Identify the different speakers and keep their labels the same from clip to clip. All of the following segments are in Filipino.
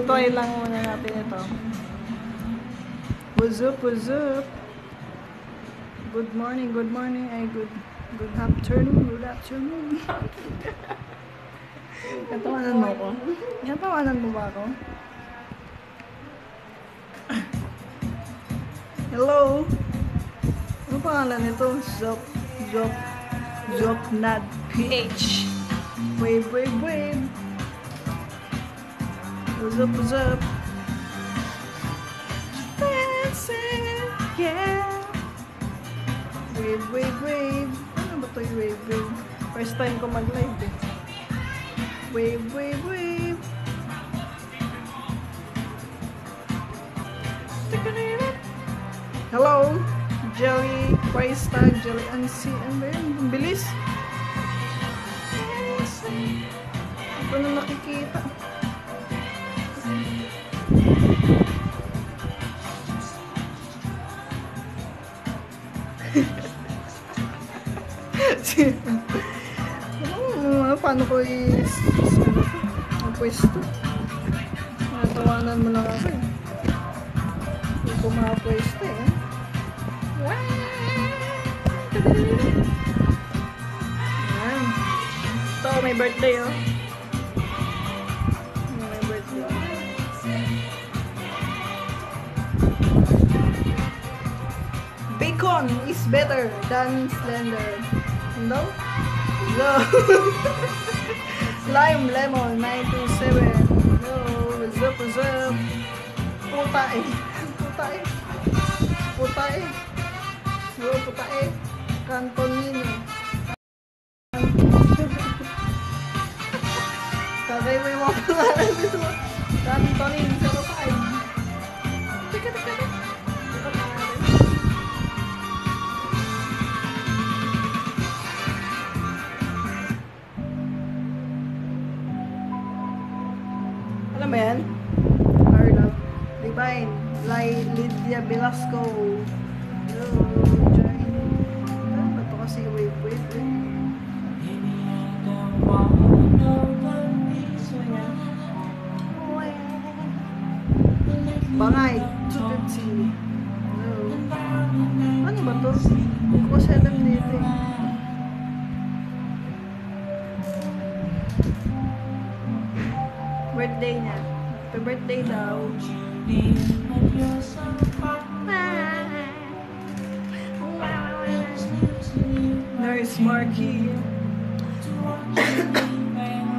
Speaker 1: Try lang muna natin ito. What's up, what's up? Good morning, ay good afternoon. Natawanan mo ako? Natawanan mo ba ako? Hello? Ano pangalan nito? Zopnad PH. Wave. What's up? Dancing, yeah. Wave. Ano ba ito yung wave? First time ko mag-live eh. Wave. Hello, Jelly price tag, Jelly Ansi. Ano ba yun? Ang bilis. Hindi ko na nakikita. Paano ko ang pwesto? Natawanan mo lang ako eh. Hindi ko makapwesto eh. Ayan. Ito, may birthday oh. May birthday. Bacon is better than slender. No? No. Lime Lemon 927. No, what's up? Puta eh. No, puta eh. Cantonino. Kagay mo yung mga pangalan dito. Cantonino 05. Teka. Alam mo yan? Arla. Divine. Lydia Velasco. Hello. Join. Ano ba ito kasi? Wave. Bangay. 250. Hello. Ano ba ito? Hindi ko kasi alam dito eh. Birthday niya. Happy birthday daw. Nurse Marky.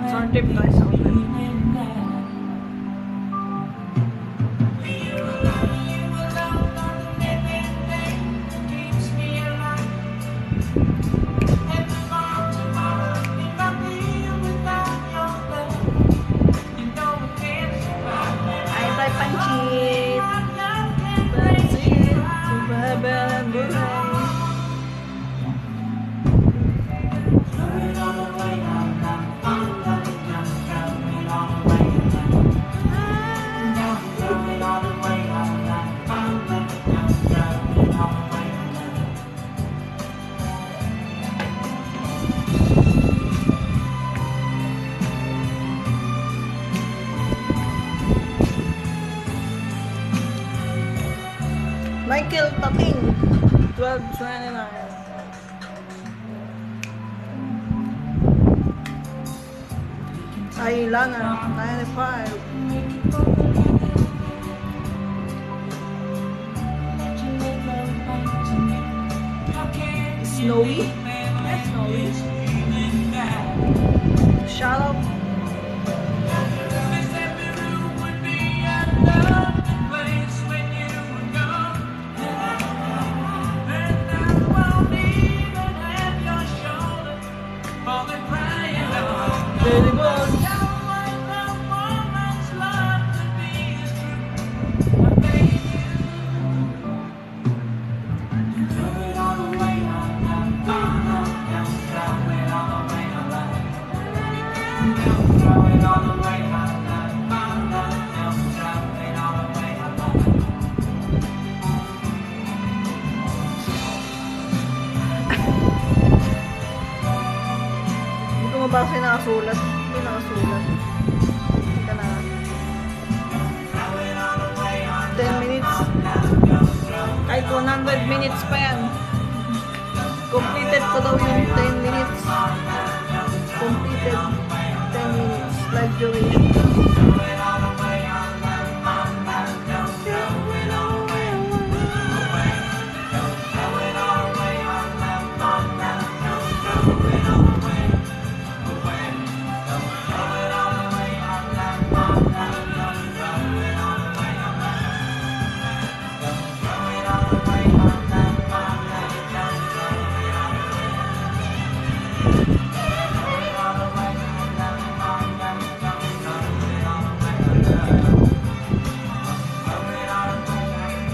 Speaker 1: Sound trip tayo sa ulan. Michael Tating 1229. Ailana 95. Snowy. Shout out. Hindi ko mabasa yung nakasulat. Hindi nakasulat. Hindi ka na. 100 minutes pa yan. Completed ko daw yung 10 minutes. Completed 10 minutes live duration.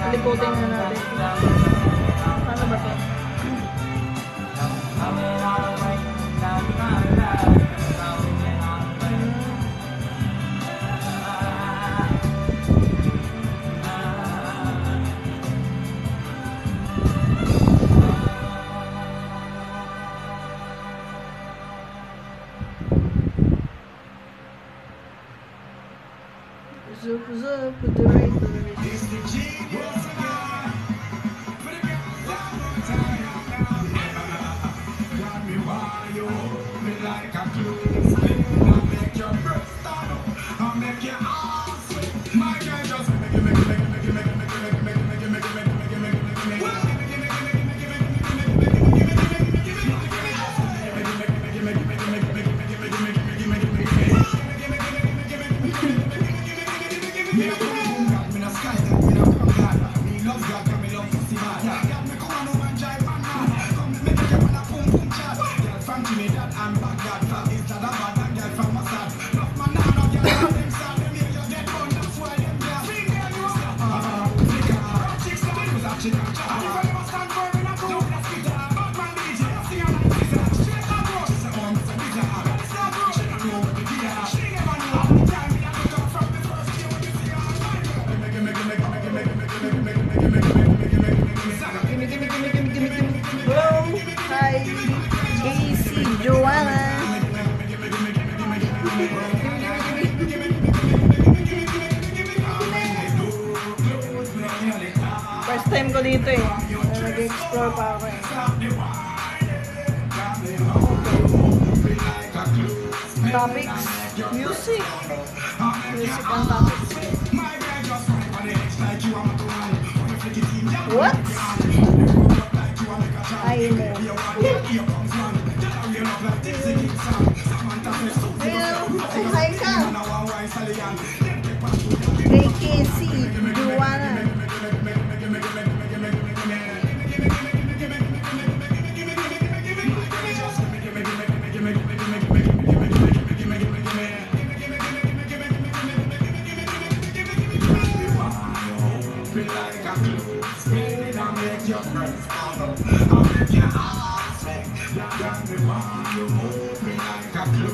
Speaker 1: Likotin na natin. Paano ba to? Zup, zup, put the right first time ko dito eh. Nag-explore pa ako eh. Topics, music. Music ang topics. What? I know. Hi ka. AKC, Joanna.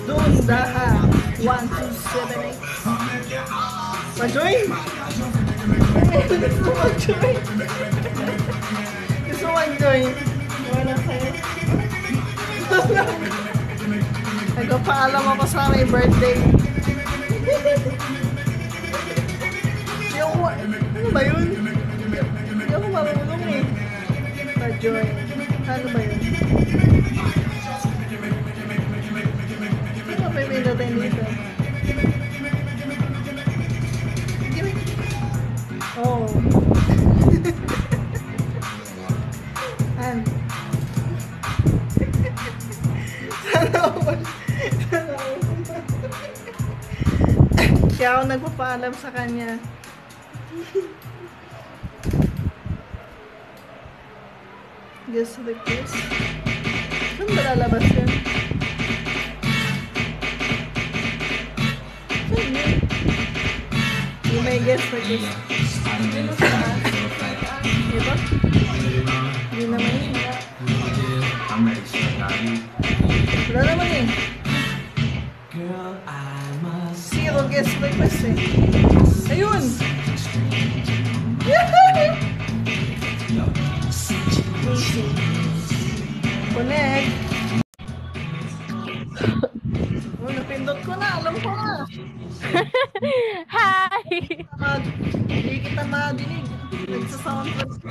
Speaker 1: Dundaha 1278. Pa-join! Gusto mag-join! Gusto mag-join! Wala sa'yo. Nagpapaalam ako sa may birthday. Ano ba yun? Hindi ako marunong eh. Pa-join. Ano ba yun? Ano ba yung natin dito? Oh. An. Sana all. Kaya ako nagpapaalam sa kanya. Guess request. Saan ba lalabas yun? Saan yun? You may guess request. Ano saan? Diba? Hindi naman yun. Wala naman eh. Zero guess request eh. Ayun! Connect. Oh, napindot ko na. Alam ko na.
Speaker 2: Hi!
Speaker 1: Hindi kita madinig. Nagsasound first.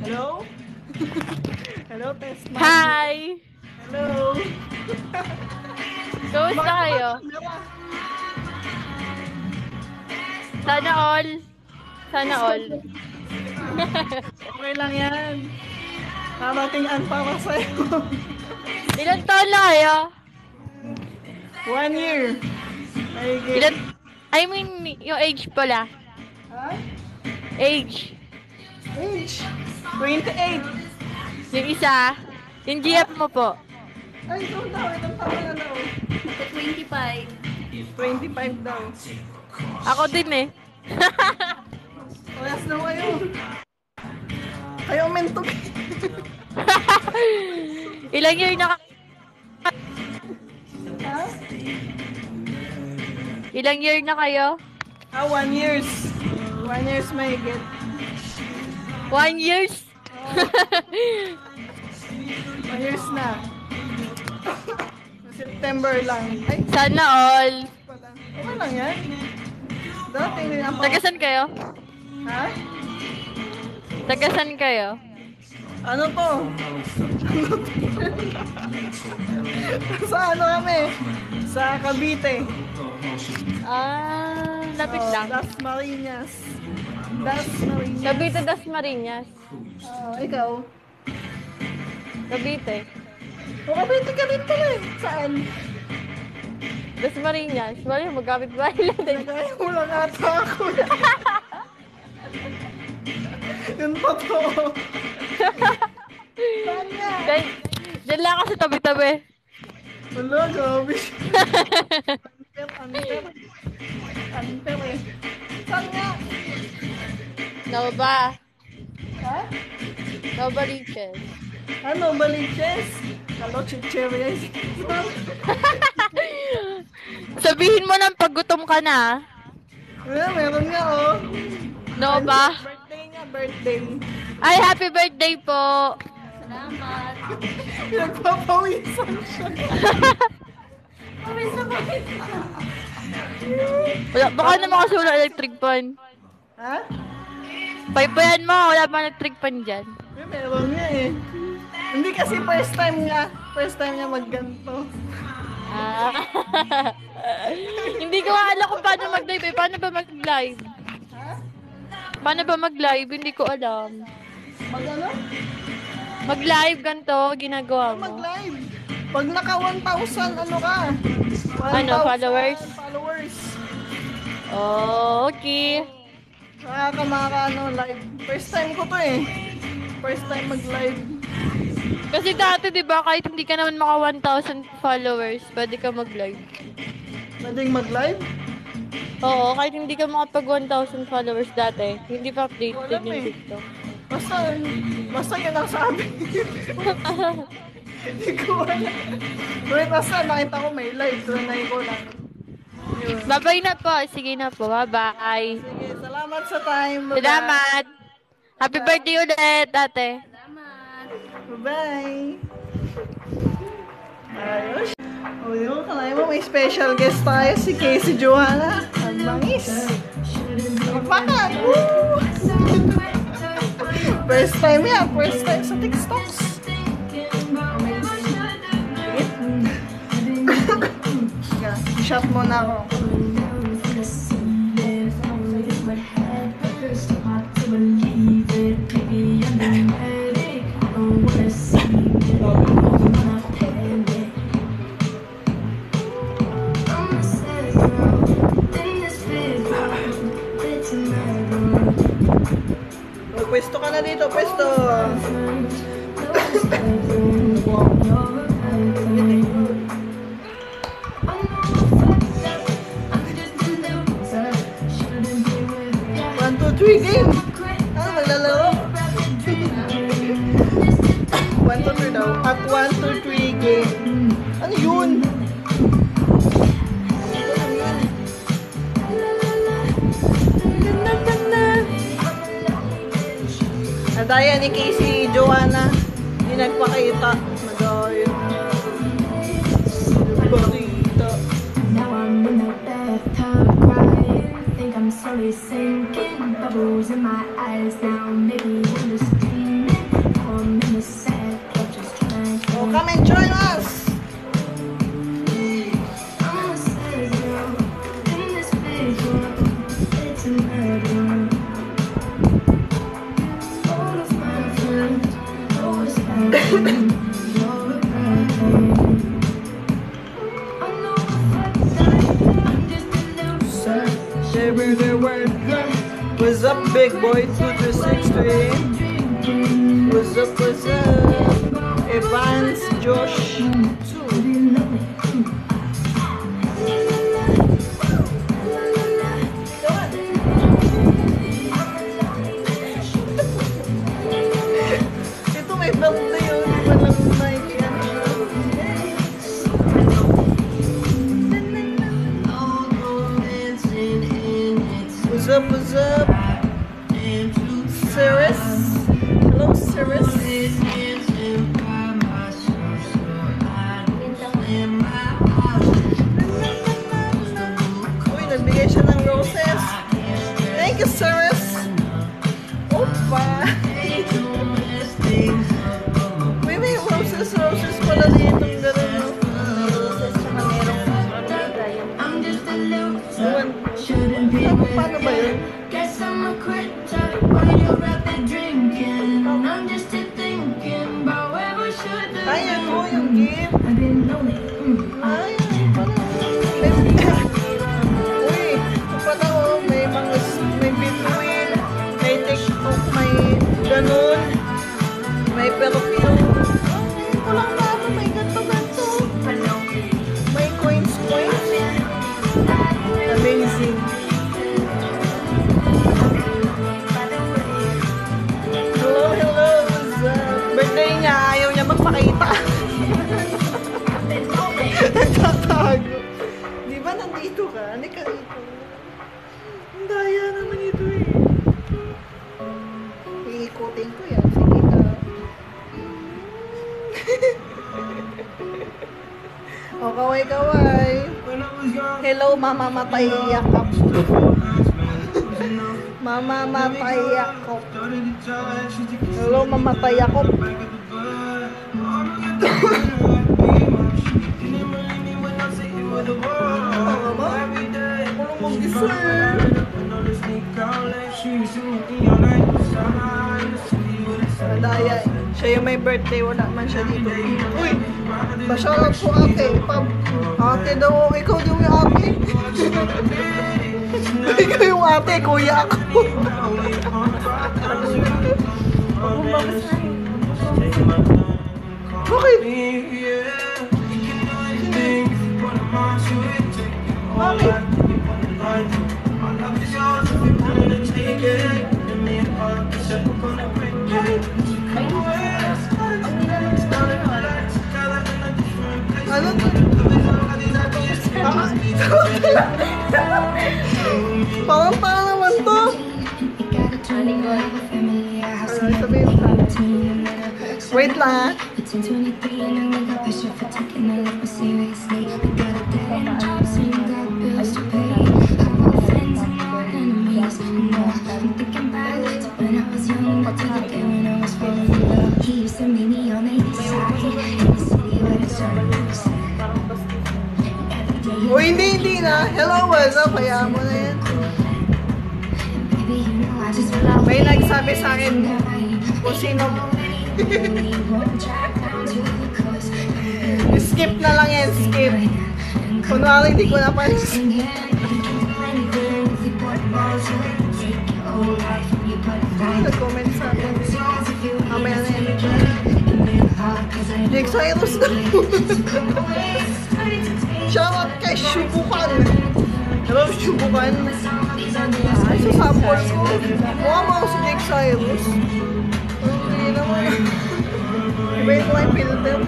Speaker 1: Hello? Hello, test mic.
Speaker 2: Hi!
Speaker 1: Hello.
Speaker 2: Kamusta kayo? Sana all. Sana all.
Speaker 1: Okay lang yan. Namatingan para sa'yo.
Speaker 2: Ilan taon na kayo?
Speaker 1: 1 year.
Speaker 2: Ilan? I mean, yung age pala.
Speaker 1: Ha?
Speaker 2: Age.
Speaker 1: Age? 28.
Speaker 2: Yung isa. Yung GF mo po.
Speaker 1: Ay, ito daw. Itong tama na daw.
Speaker 3: 25.
Speaker 1: 25 daw.
Speaker 2: Ako din eh.
Speaker 1: Oyas na kayo. Kayo mentog.
Speaker 2: Ilang year na
Speaker 1: Ha?
Speaker 2: Ilang year na kayo?
Speaker 1: 1 years. 1 years may get.
Speaker 2: 1 years?
Speaker 1: 1 years na. September lang. Ay,
Speaker 2: Sana all.
Speaker 1: pala. Okay lang yan. Dating din ako.
Speaker 2: Tagasan kayo?
Speaker 1: Ha?
Speaker 2: Tagasan kayo?
Speaker 1: Ano to? Sa ano kami? Sa Cavite.
Speaker 2: Lapit
Speaker 1: Oh,
Speaker 2: lang.
Speaker 1: Dasmariñas. Dasmariñas.
Speaker 2: Cavite, Dasmariñas.
Speaker 1: Ikaw?
Speaker 2: Cavite.
Speaker 1: O, Cavite ka din pala eh. Saan?
Speaker 2: Dasmariñas. Wala yung magkapit ba lang din.
Speaker 1: Nagaya mo lang ata ako. Yun totoo. Saan nga?
Speaker 2: Diyan lang kasi tabi-tabi.
Speaker 1: Wala, grabe. Unfair. Unfair eh. Saan nga?
Speaker 2: Nova.
Speaker 1: Ha?
Speaker 2: Nova Riches.
Speaker 1: Ano, baliches? Kalo, chicheria.
Speaker 2: Sabihin mo nang paggutom ka na.
Speaker 1: Meron nga oh.
Speaker 2: Nova.
Speaker 1: Birthday nga, birthday.
Speaker 2: Ay, happy birthday po.
Speaker 3: Salamat.
Speaker 1: Nagpapawisan siya.
Speaker 3: Pawis na pawis.
Speaker 2: Wala, baka naman kasi wala electric fan.
Speaker 1: Ha?
Speaker 2: Paypayan mo, wala pa electric fan dyan.
Speaker 1: Meron nga eh. Hindi kasi first time niya magganto.
Speaker 2: Ah. Hindi ko alam kung paano mag-live eh. Paano ba mag-live?
Speaker 1: Ha?
Speaker 2: Paano ba mag-live? Hindi ko alam.
Speaker 1: Mag-ano?
Speaker 2: Mag-live ganito, ginagawa mo.
Speaker 1: Mag-live. Pag naka 1,000, ano ka? 1,000
Speaker 2: Ano, followers?
Speaker 1: Followers.
Speaker 2: Oh, okay.
Speaker 1: Ano, live. First time ko to eh. First time mag-live.
Speaker 2: Kasi dati, di ba, kahit hindi ka naman maka 1,000 followers, pwede ka mag-live.
Speaker 1: Pwedeng mag-live?
Speaker 2: Oo, kahit hindi ka makapag 1,000 followers dati, hindi pa updated
Speaker 1: Wala
Speaker 2: yung
Speaker 1: eh.
Speaker 2: TikTok.
Speaker 1: Basta yun ang sabi. Hindi ko alam. Wait, basta nakita ko may live. Tunay ko lang. Yun.
Speaker 2: Bye-bye na po. Sige na po. Bye-bye.
Speaker 1: Sige, salamat sa time. Bye-bye.
Speaker 2: Salamat. Happy birthday ulit, ate.
Speaker 3: Salamat.
Speaker 1: Bye-bye. Ayos. O yun, kalahin mo may special guest tayo, si Casey Johanna. Ang bangis. Pakan! Woo! First time yan. First time sa TikToks. Shot muna ako. Pwesto ka na dito, pwesto. One, two, three, game. Ano, maglalaro? 1, 2, 3 daw. At 1, 2, 3, game. Ano yun? Nadaya ni Casey Johanna. Hindi nagpakita. Nadaya. Nagpakita.
Speaker 4: Now I'm in the bathtub crying. Think I'm I'm slowly sinking, bubbles in my eyes now. Maybe I'm just dreaming, or I'm in a sad, but just trying to.
Speaker 1: Oh, come and join us!
Speaker 4: I'm a sad girl in this big world. It's a murder. All of my friends always have been. You're a bad thing. I know I'm just a loser.
Speaker 1: Share the word. What's up, big boy? 2363. What's up, what's up? Evans, Josh. Ito may birthday yun. Di ba lang nakikiyan siya? What's up, what's up? Cirrus? Hello, Cirrus? Uy, nagbigay siya ng roses. Thank you, Cirrus. Opa! May roses pala dito. Gano'n. Roses, tsaka merong
Speaker 4: I'm just a loser.
Speaker 1: Ewan.
Speaker 4: Shouldn't be
Speaker 1: Paano ba yun?
Speaker 4: Guess I'm a quitter while you're out there drinking. I'm just here thinking about where we should have
Speaker 1: Ay, ano yung gift?
Speaker 4: I've been lonely.
Speaker 1: Ay, ano pala? Uy, ito pala oh, may bituin, may TikTok, may ganun, may perfume. Ay, walang lalo, may ganto. May coins. Amazing. Hello, what's up? Birthday niya, ayaw niya magpakita. Nagtatago. Di ba nandito ka? Hindi ka dito. Ang daya naman ito eh. Iikutin ko yan. Sige ka. O, kaway-kaway. Hello, Mama Matay Yakap. Mama Matay Yakap. Hello, Mama Matay Yakap. Madaya. Siya yung may birthday, wala man siya dito. Uy! Pasyalat po ate. Ate daw, ikaw daw yung ate. Ikaw yung ate, kuya ako. Bakit? Bakit? Ano to? Parang naman to. Sabihin mo. Wait lang.
Speaker 4: Between 23 and we got pressure for taking our life more seriously. We got a dead end jobs and we got bills to pay. Our friends and our enemies. No, I'm thinking back to when I was young, but to the day when I was falling in love. He used to meet me on the east side in the city where the sun was set. Every day
Speaker 1: O hindi na. Hello, what's up? Hayaan mo na yan.
Speaker 4: baby, you know I just love
Speaker 1: May nagsabi sa akin kung sino. Skip na lang yan, skip. Kunwari hindi ko napansin. Nag-comment sa akin. Mamaya na yan. Jake Cyrus na po. Shoutout kay Shubukan. Hello, Shubukan. Ay, sa samples ko. Mukha mo ako si Jake Cyrus. Hindi naman. Iba ito ay filter.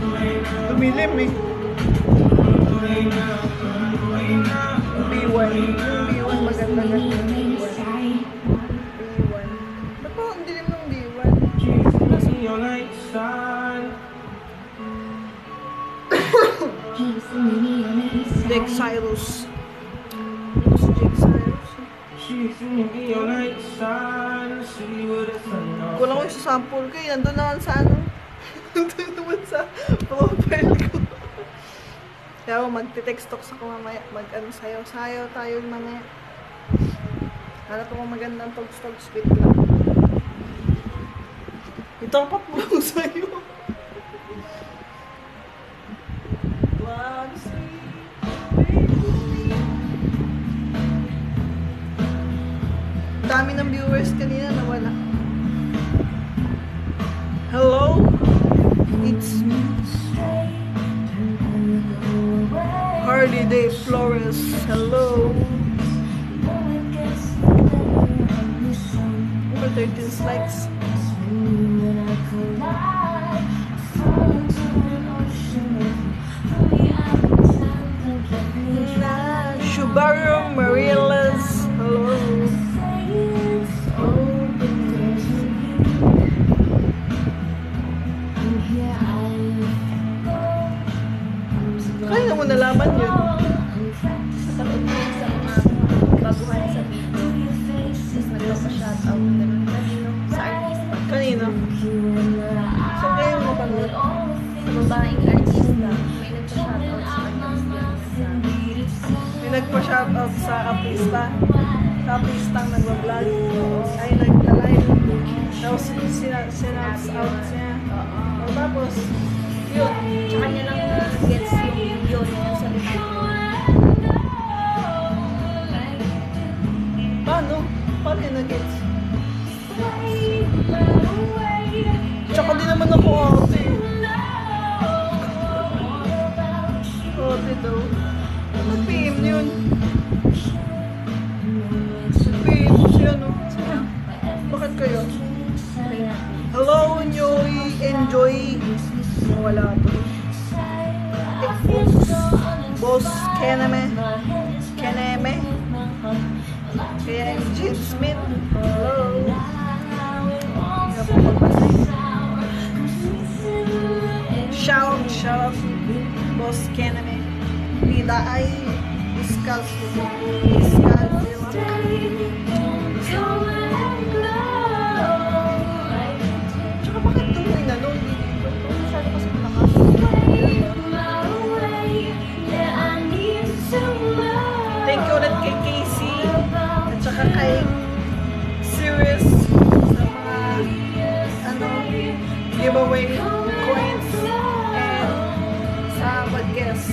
Speaker 1: Lumilim eh. B1. Yung B1 maganda na. B1. Ba't pa ang dilim ng B1? Jake Cyrus. Si Jake Cyrus. Kulang ko yung sa sample ko eh. Nandun naman sa ano. Nandun naman sa profile ko. Kaya magte-text talk ako mamaya. Sayaw tayo mamaya. Hanap ako magandang talks wait lang. Itapat mo lang sa'yo. Dami ng viewers kanina nawala. Hello? It's me. Harley Day Flores. Hello. Over 13 likes. Subaru Marilas. Hello. Kaya mo nalaman yun.
Speaker 3: Kapag mo sa mga baguhan sa video, tapos nagpapa-shoutout na ganun. Kanino? Sa artista.
Speaker 1: Kanino? So kayo mo panood?
Speaker 3: Sa babaeng artista, may nagpa-shoutout sa kanya.
Speaker 1: May nagpa-shoutout sa artista. Sa artistang nagbablog. Ay nagka-live. Tapos sinouts out niya. Tapos,
Speaker 3: Yun. Tsaka niya lang gets yung video niya sa review.
Speaker 1: paano? Paano yun nag-gets? Tsaka di naman ako ate. Ate daw. Nag-PM na yun. Nag-PM siya, no? Bakit kayo? Hello, Nyoy! Enjoy! Wala to. Boss Keneme. Kaya yung Jim Smith. Hello. Shout out. Boss Keneme. Vida ay iskal. Tsaka bakit doon may nalong dito? Masyado kasi malakas. Thank you ulit kay Casey at saka kay Sirius sa mga giveaway coins and sa mag-guest.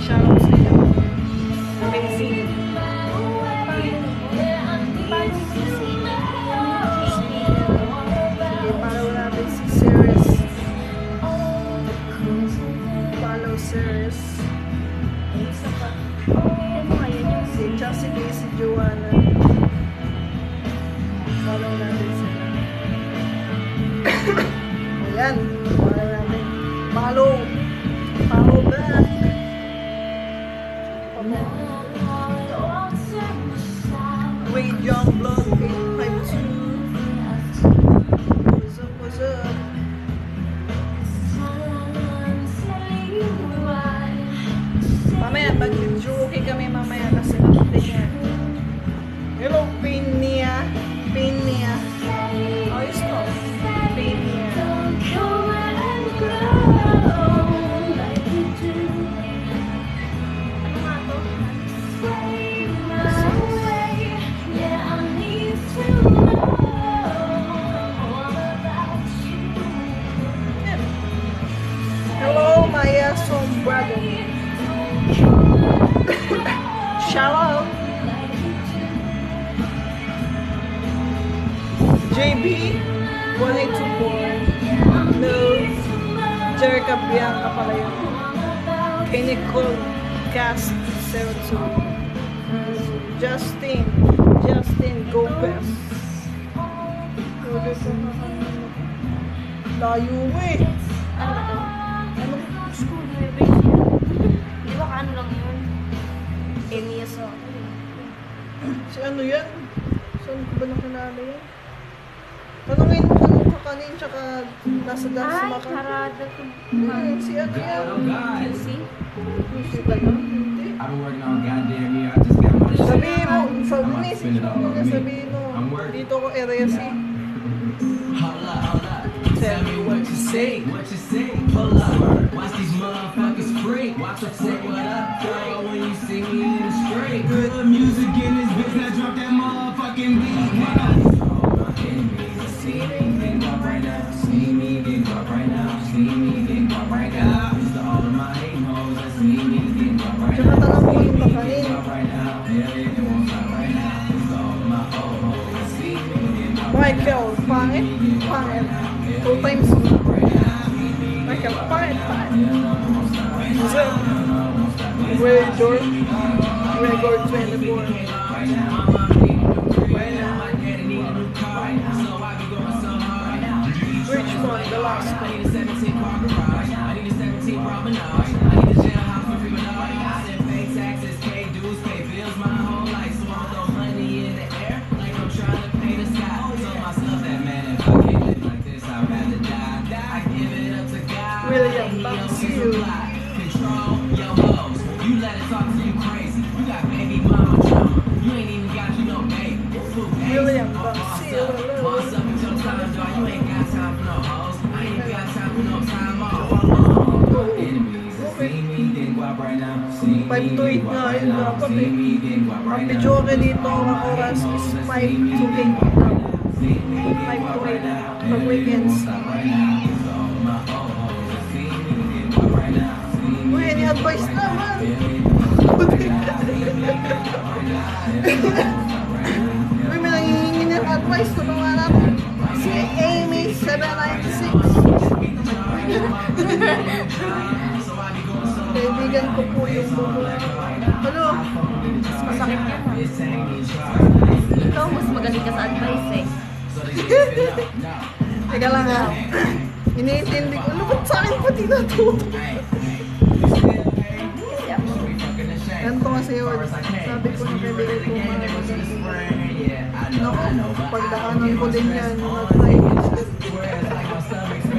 Speaker 1: Shoutout sa inyo. Casey. Sige, follow natin si Sirius. Follow Sirius. Si Casey Joanna. Follow natin sila. Ayan. Follow natin. Follow back. Wait, Young Blood 852. What's up? Mamaya, mag-video okay kami mamaya kasi mag-update niya. Hello, Pinia. Ayos to. Pinia.
Speaker 3: Ano nga to?
Speaker 1: Hello, Maya Sombrado. Shalom. JB 1824. No. Jerica Bianca pala yun. Kay Nicole Cast 02. Justin Gomez. Layo mo eh.
Speaker 3: Ano ba to?
Speaker 1: Anong school?
Speaker 3: Di ba kaano lang yun?
Speaker 1: Enias ako. Si ano yan? Saan ko ba nakilala yan? Tanungin mo anong kakanin tsaka nasa dance
Speaker 3: Ay,
Speaker 1: maka.
Speaker 3: harada to.
Speaker 1: Si ano yan?
Speaker 3: QC?
Speaker 1: Si ba yun? Hindi.
Speaker 5: I've been working on goddamn year. I just got my shit.
Speaker 1: Sabihin mo,
Speaker 5: I'm about to spend it all on me.
Speaker 1: sabihin mo,
Speaker 5: I'm working.
Speaker 1: dito ko area C.
Speaker 5: Hold up. Tell me what you say. Pull up. Watch these motherfuckers freak. Watch them say what up, girl, when you see me in the street. Good music in this bitch. Now drop that motherfucking beat. All my enemies see me get up right now. See me get up right now. See me get up right now. To all of my hate hoes that see me get up right
Speaker 1: Tsaka
Speaker 5: now.
Speaker 1: tanong mo yung
Speaker 5: Get
Speaker 1: kakanin.
Speaker 5: up right now. Yeah, they won't stop right now. To all of my old hoes that see me get up right
Speaker 1: Michael, pangit. Two times. Michael, pangit. Kasi, Gregor 24. Richmond, the last one. William Basil. William Basil. Five to 8 nga yun dapat eh. Ang video ko dito ang oras is 5 to 8. 5 to 8 pag weekends. Uy, any advice naman? Uy, may nangihingi ng advice. Tulungan natin. Si Amy 796. Kaibigan ko po yung buko. Ano?
Speaker 3: Mas masakit yan. Ikaw, mas magaling ka sa advice eh.
Speaker 1: Teka lang ha. Iniintindi ko. Ano ba't sa akin pati naturo?
Speaker 3: Kasi ako.
Speaker 1: Ganito kasi yun. Sabi ko na kaibigan ko mga naku, pagdaanan ko din yan. Mga times.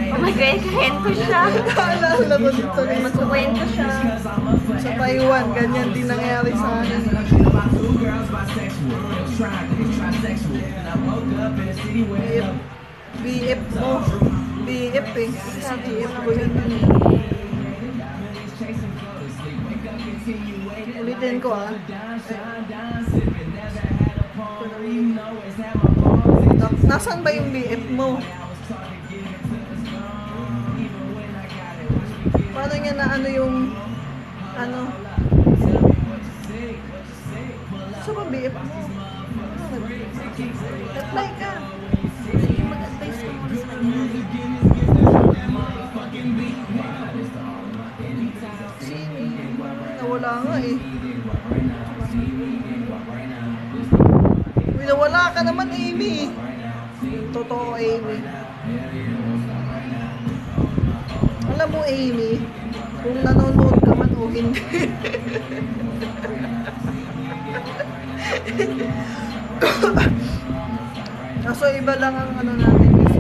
Speaker 3: Oh my God, kwento siya.
Speaker 1: Naalala ko dito rin.
Speaker 3: Magkukwento siya.
Speaker 1: Sa Taiwan, ganyan din nangyari sa akin. BF mo. BF eh. Sa BF ko yun. Ulitin ko ah. Nasaan ba yung BF mo? Paano niya na ano yung ano? Saan ba BF mo? Apply ka.
Speaker 3: Sige, mag-advise ko muna sa kanya.
Speaker 1: Nawala nga eh. Uy, nawala ka naman, Amy. Totoo, Amy. Alam mo, Amy, kung nanonood ka man o hindi. Kaso iba lang ang ano natin kasi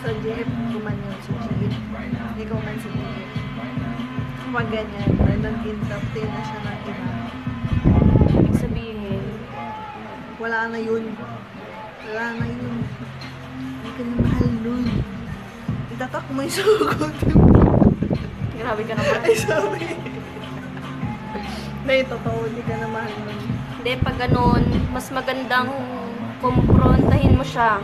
Speaker 1: sa GF kuman yun, sa GF. Hindi ko man sa GF. Kapag ganyan, nag-entertain na siya ng iba.
Speaker 3: Ibig sabihin,
Speaker 1: Wala na yun. Wala na yun. Hindi ka na mahal nun. Itatak mo yung sugod.
Speaker 3: grabe ka naman.
Speaker 1: Ay, sorry. Hindi, totoo. Hindi ka na mahal nun.
Speaker 3: Hindi, pag ganun, mas magandang kumprontahin mo siya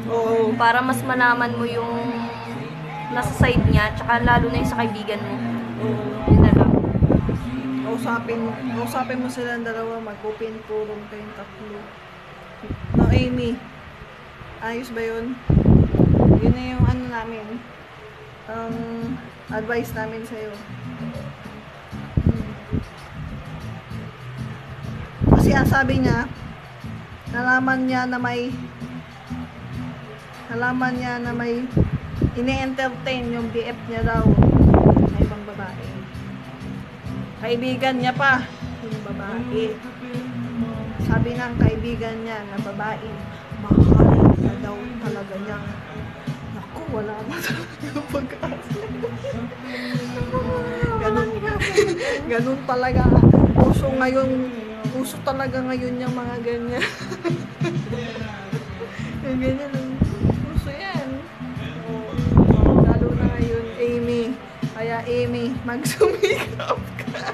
Speaker 1: Oo.
Speaker 3: para mas malaman mo yung nasa side niya, tsaka lalo na yung sa kaibigan mo. Yun na lang.
Speaker 1: Kausapin mo silang dalawa, mag-open forum kayong tatlo. No, Amy. Ayos ba yun? Yun na yung ano namin. Advice namin sa'yo. Kasi ang sabi niya, nalaman niya na may ine-entertain yung BF niya daw na ibang babae. Kaibigan niya pa yung babae. Sabi ng kaibigan niya na babae, mahal na daw talaga niya. Naku, wala na talaga yung pag-asa. Ganun. Ganun talaga. Uso talaga ngayon yung mga ganyan. Yung ganyan. Uso yan. Oo. Lalo na ngayon, Amy. Kaya Amy, magsumikap ka.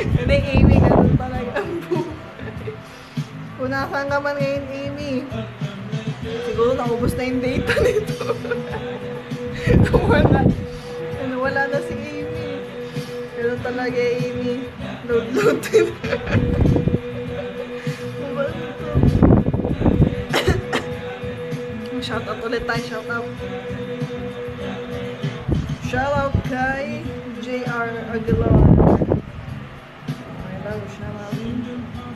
Speaker 1: Hindi, Amy, ganun talaga ang buhay. Kung nasaan ka man ngayon, Amy, siguro naubos na yung data nito. Wala na si Amy. Pero talaga, Amy, load din. Shoutout ulit tayo, shoutout. Shoutout kay JR Aguilar. Hello, shoutout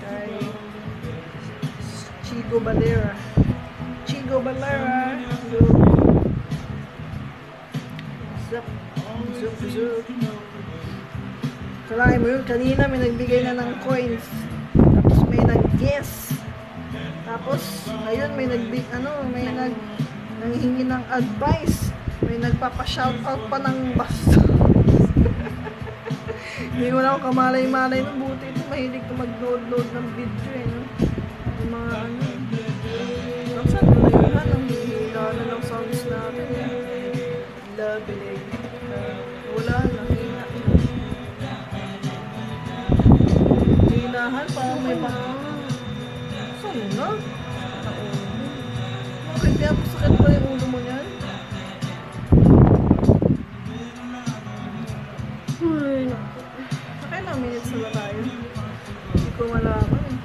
Speaker 1: kay Chigo Valera. Hello. Zup. Kalahin mo yun, kanina may nagbigay na ng coins. Tapos may nag-guess. Tapos, ngayon may nanghihingi ng advice. May nagpapa-shoutout pa ng basta. Hindi ko na ako kamalay-malay ng buti ito. Mahilig ito mag-load ng video eh. No? Yung mga ano. Saan ko na yun? Ang hihila na ng sounds natin eh. Love it. Wala na. Hinahan parang may saan na? Bakit kaya sakit pa yung ulo mo niyan? Nakailang minutes na ba tayo? Hindi ko malaman eh.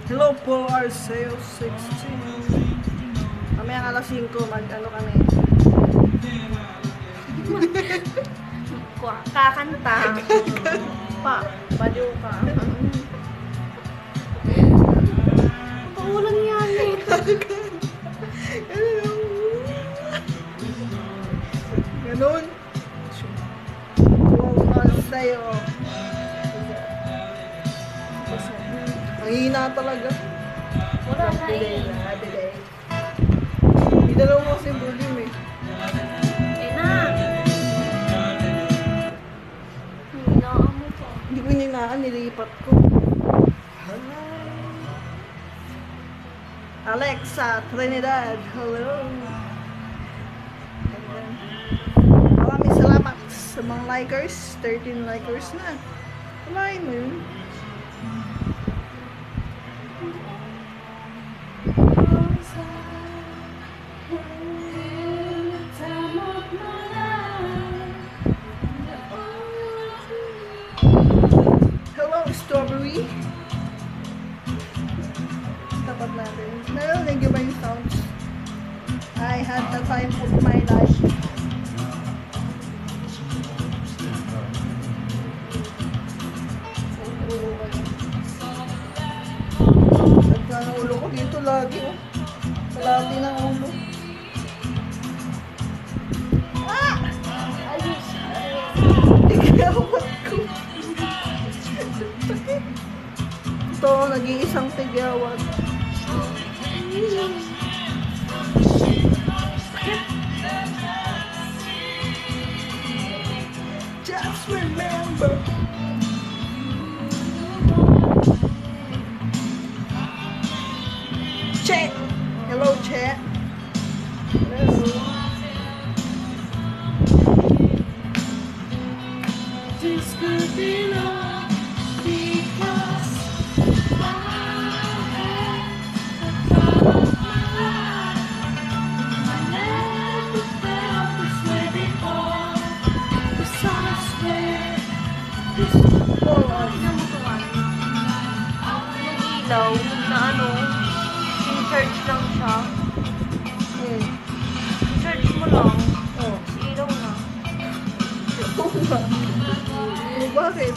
Speaker 1: Hello po, Arceo 16. Mamaya alas 5, mag-ano kami.
Speaker 3: Kakanta. Baliw ka. Pangulang yan eh.
Speaker 1: Ganun. Wow, sa'yo. Ang hina talaga.
Speaker 3: Wala na eh.
Speaker 1: Idalaw mo kasi volume eh. Hindi ko ninaan, nilipat ko. Alexa, Trinidad, hello. Maraming salamat sa mga likers. 13 likers na. Kalahin mo yun. Hello, Strawberry. Tapat natin. Narinig ba yung sounds? I had the time of my life. Nagka ng ulo ko dito lagi oh. Palati ng ulo. Ah! Ayos! Tigawat ko. Ito, nag-iisang tigawat. Just remember. Chet. Hello, Chet. Hello. This could be love because
Speaker 3: Ilaw na ano, in-charge lang siya. In-charge mo lang.
Speaker 1: Oh.
Speaker 3: Ilaw na.
Speaker 1: Oo nga. Bakit?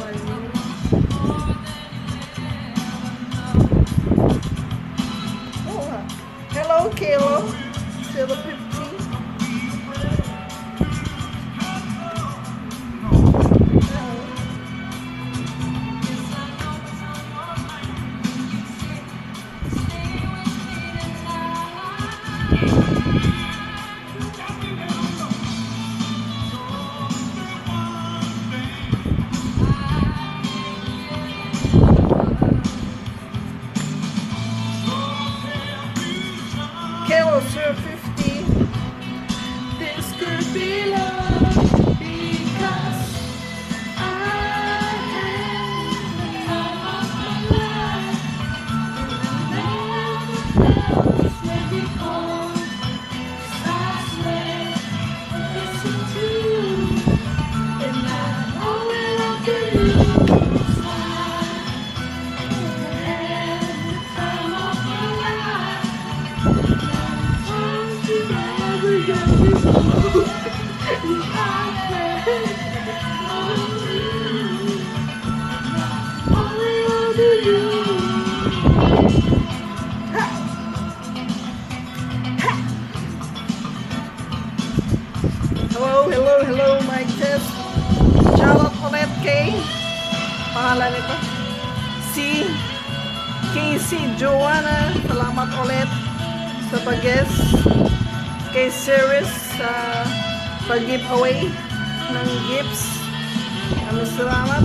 Speaker 1: Oo nga. Hello, Kilo. 050. Hello, mic test. Shoutout ulit kay pangalan nito si Casey Joanna. Salamat ulit sa pag-guest kay Series sa pag-giveaway ng gifts. Maraming salamat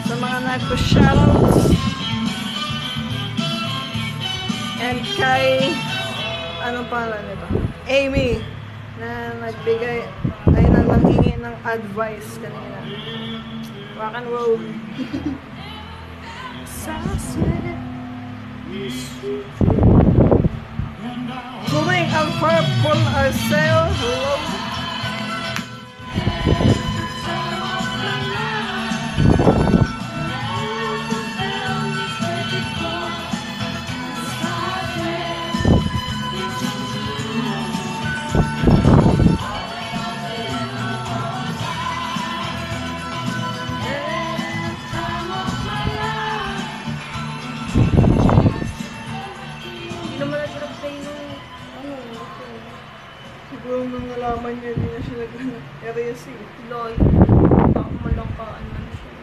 Speaker 1: sa mga nagpo-shoutouts. And kay anong pangalan nito? Amy na nagbigay ay nanghingi ng advice kanina. Rock and roll. Turing ang purple sale. Hello.
Speaker 3: Hindi naman nag-reply nung
Speaker 1: Siguro nung nalaman niya, hindi na siya nag-erase eh.
Speaker 3: Loy. Baka malakaan man siya.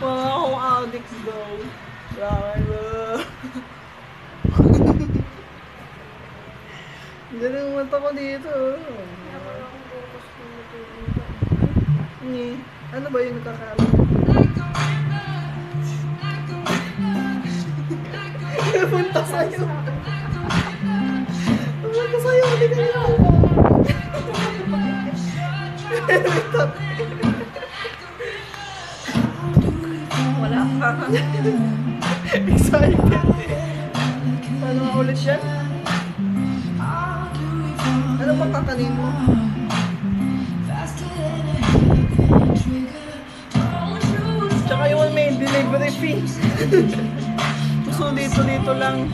Speaker 1: Mga akong addicts daw. Rock and roll. Hindi rin umanta ko dito. Ni, ano ba yung nakakala? Punta sa'yo. Punta sa'yo, hindi ka niya.
Speaker 3: Wala ka.
Speaker 1: Excited. Ano nga ulit yan? Ano bang kakanin mo? Tsaka yun may delivery fee. So dito lang.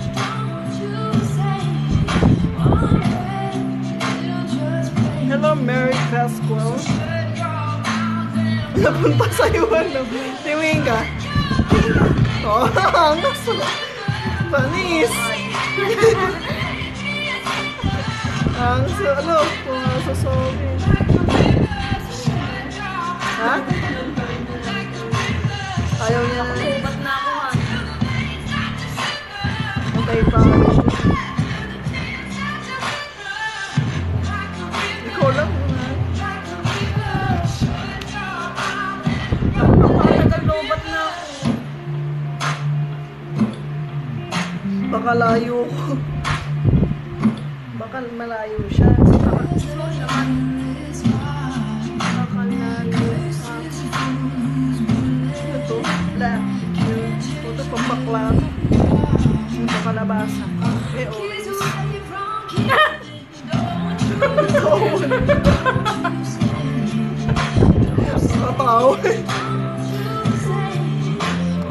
Speaker 1: Hello, Merry Pascual. Napunta sa'yo, ano? Tingin ka? Oh, angas. Panis. Ang ano? Kung sasabi. Ha? Ayaw niya na.
Speaker 3: Ba't na ako ha?
Speaker 1: Patay pa. Ikaw lang.
Speaker 3: Nagalobat na ako.
Speaker 1: Baka layo ko. Baka malayo siya.
Speaker 3: Slow naman. Baka layo.
Speaker 1: Ano to? Black. Ito pambakla. Ito kalabasa. Orange. Kapaw.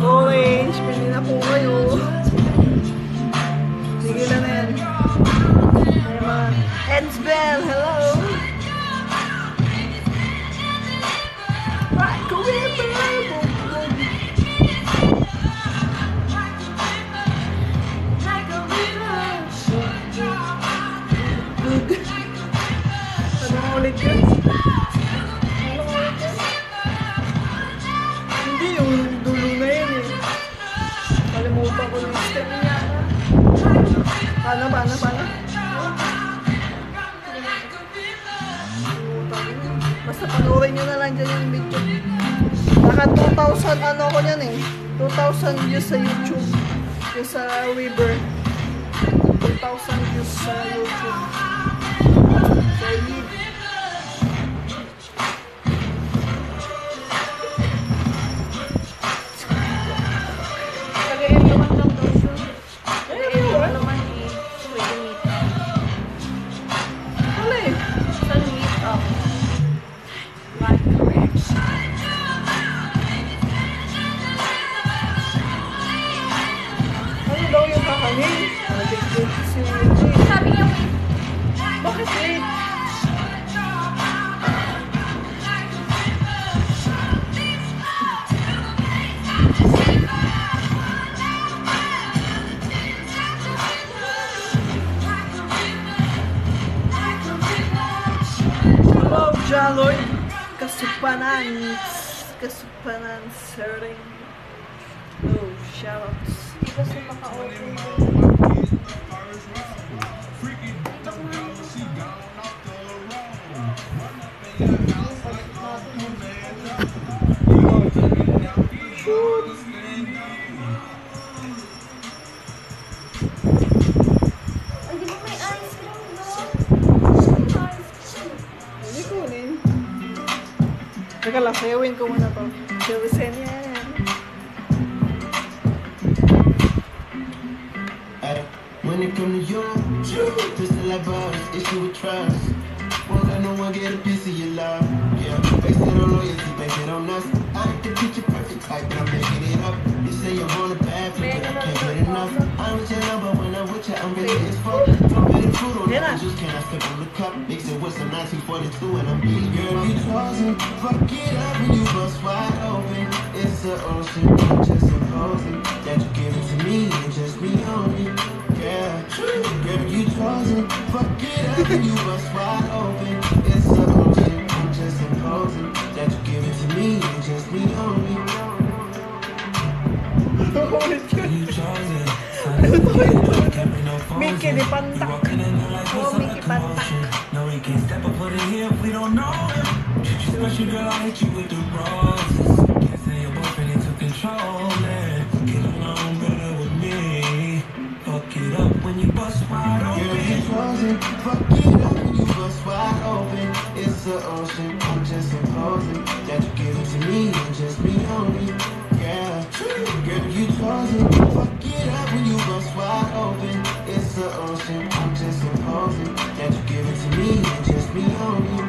Speaker 1: Orange. Pili na po kayo. Sige lang na yan. Ay mga Edsbel, hello! Right, go in the Bible! Good. Ano nga ulit yun? Ano nga ulit yun? Hindi, yung dulo na yun eh. Kalimutan ko yung step niya. Paano? Basta panoorin nyo na lang dyan yung video. Naka 2,000 ano ko yan eh. 2,000 views sa YouTube. Yung sa Weaver. 2,000 views sa YouTube. Sa YouTube.
Speaker 3: Tagayin naman lang daw siya. Tagayin naman eh. Pwede meet up.
Speaker 1: Ano eh?
Speaker 3: Saan meet up?
Speaker 1: Ano daw yung kakanin?
Speaker 3: Sabi niya, wait.
Speaker 1: Bakit late? Hello, Jaloy. Kasupanan, sering. Oh, shoutouts.
Speaker 3: Di ba siya maka-open? Ay, di ba may ice cream doon?
Speaker 1: Hindi kunin. Teka lang, sayawin ko muna to. Jellisen yan.
Speaker 6: When it come to you, pistol like bars, issue with trust. Won't let no one get a piece of your love. Yeah, based it on loyalty, base it on us. I ain't the picture perfect type, but I'm making it up. You say you want a bad but I can't get enough. I'm with your number when I'm with you, I'm ready as fuck. Don't put the food on the juice, can I step on the cup? Mix it with some 1942 and I'm beating. Girl, you chosen, fuck it up when you bust wide open. It's the ocean, I'm just supposing that you give it to me and just me only. Yeah, girl, you chosen, fuck it up when you bust wide open. It's the ocean, I'm just supposing that you give it to me and just me only. You chosen,
Speaker 1: Me Mickey di Pantak. Oh, Mickey Pantak.
Speaker 5: No, we can't step up for the hip, we don't know him. Special girl, I hit you with the roses. Can't say your boyfriend into control it. Get along better with me. Fuck it up when you bust wide open.
Speaker 6: Girl, you frozen. Fuck it up when you bust wide open. It's the ocean. I'm just supposing that you give it to me and just me only. Yeah. Girl, you frozen. Fuck it up when you bust wide open. It's the ocean. I'm just supposing that you give it to me and just me only.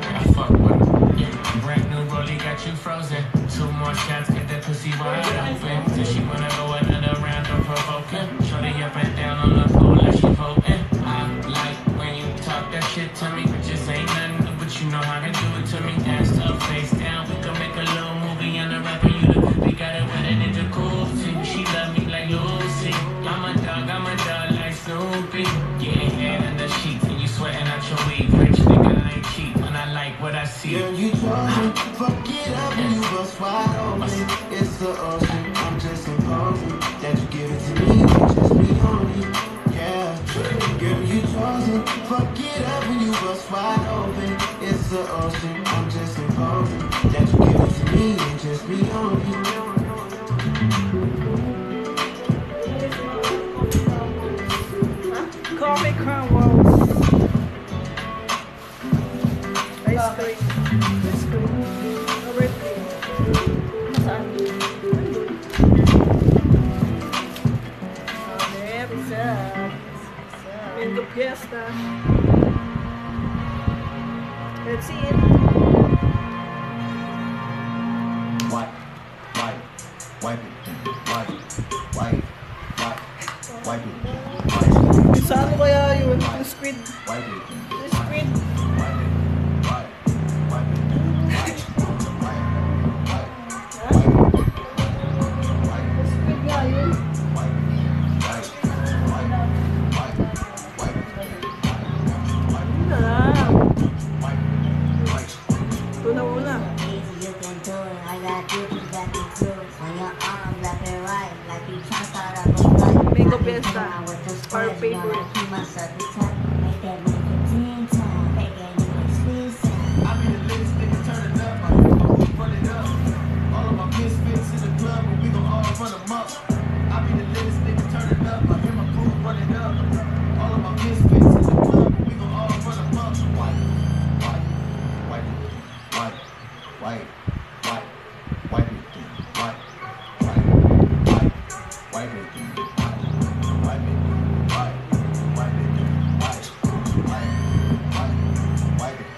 Speaker 5: I fuck with her. Yeah, brand new rollie got you frozen. 2 more shots, get that pussy wide open. Till she wanna go another round of provoking. Shorty up and down on the pole like she voting. I like when you talk that shit to me, but just ain't nothing new, but you know how to do it to me. Ass up, face down, we can make a little movie and a rapper. You the we got it with a ninja cool team. She love me like Lucy. I'm a dog like Snoopy. Getting head in the sheets and you sweating out your weed. Rich nigga, I ain't cheap when I like what I see.
Speaker 6: Girl, you frozen. Fuck it up when you bust wide open. It's the ocean. I'm just supposing that you give it to me and just me only. Yeah. Girl, you frozen. Fuck it up when you bust wide open. It's the ocean. I'm just supposing that you give it to me and just me only.
Speaker 1: Coffee crumbles. Ice cream. Ice cream. Number 3.
Speaker 3: Saan?
Speaker 1: Pizza. Mango Fiesta. Let's see it.
Speaker 6: Wipe it, wipe it, wipe it,
Speaker 1: Saan kaya yun? Yung squid.
Speaker 6: wipe it,
Speaker 1: Yung squid. Squid nga yun. Yun na lang. Ito na una.
Speaker 7: You can do it. I got you, you got the cruise. On your arm, left and right, like you tryna start up a fight.
Speaker 1: Mango
Speaker 7: I be
Speaker 1: Fiesta.
Speaker 7: down with the
Speaker 1: Our
Speaker 7: squares, you know,
Speaker 1: favorite.
Speaker 7: I keep myself the top. Make that move for 10 times. Make that move like squeeze time.
Speaker 6: I be the latest nigga turning up, I hear my hoop running up. All of my misfits in the club, and we gon' all run them up. I be the latest nigga turning up, I hear my crew running up. All of my misfits in the club, and we gon' all run them up. Wipe, wipe, wipe it, wipe, wipe, wipe, wipe it, wipe, wipe, wipe, wipe it, wipe, wipe it, wipe, wipe it, wipe, wipe, wipe, wipe it.